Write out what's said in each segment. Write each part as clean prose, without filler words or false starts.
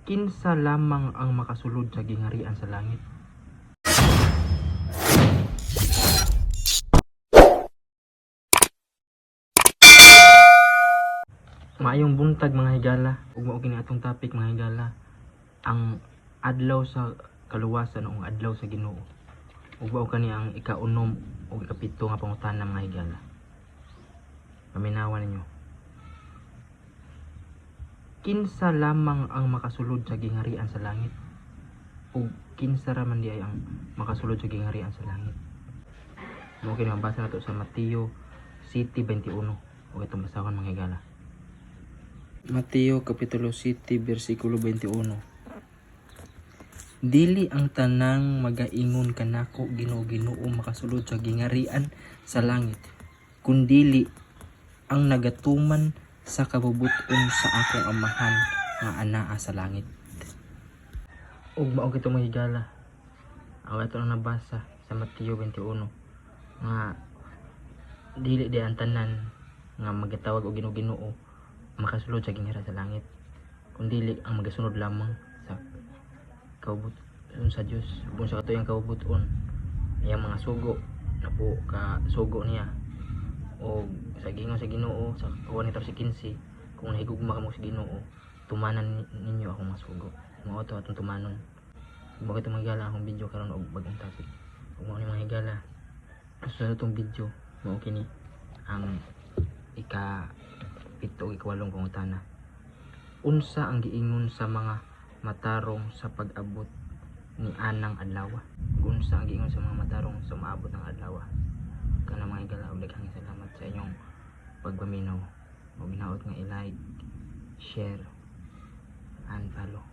Kinsa lamang ang makasulod sa gingharian sa langit? Maayong buntag mga higala, ug mao kini atong topic mga higala, ang adlaw sa kaluwasan o adlaw sa Ginoo. Ug mao kani ang ikaunom ug ikapito nga pangutana mga higala. Paminawan ninyo. Kinsa lamang ang makasulod sa gingharian sa langit? Ug kinsa ra man di ay ang makasulod sa gingharian sa langit? Mao kini mabasa nato sa Mateo 7:21. Ug itong basahon mga higala. Mateo Kapitulo 7 versikulo 21. Dili ang tanang magaingon kanako Ginoo makasulod sa gingharian sa langit, kundili ang nagatuman sa kabubut-on sa akong amahan nga anaa sa langit. Ug mao kito mga higala. Ang ato lang nabasa sa Mateo 21 nga dili di ang tanan nga magatawag og Ginoo makasulod sa gingharian sa langit, kundi ang magasunod lamang sa kaubuton sa Dios, kung sa katuyang kaubuton iyang mga sugo na po ka sugo niya o sa gingon sa Ginoo sa kawan ni 15, kung nahigugma kamo sa Ginoo tumanan ninyo akong mga sugo. Mao to atong tumanon. Bakit mga higala akong video karon og bagong topic. Ug mao ni mga higala, sa atong video mao kini ang ika-7 ug ika-8 pangutana. Unsa ang giingon sa mga matarong sa pag-abot ni anang adlaw? Unsa ang giingon sa mga matarong sa maabot ng adlaw? Kana mga higala, ug daghang salamat sa inyong pagpaminaw. Ug hinaot nga i-like, share, and follow.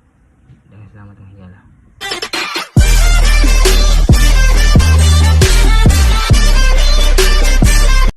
Daghang salamat mga higala.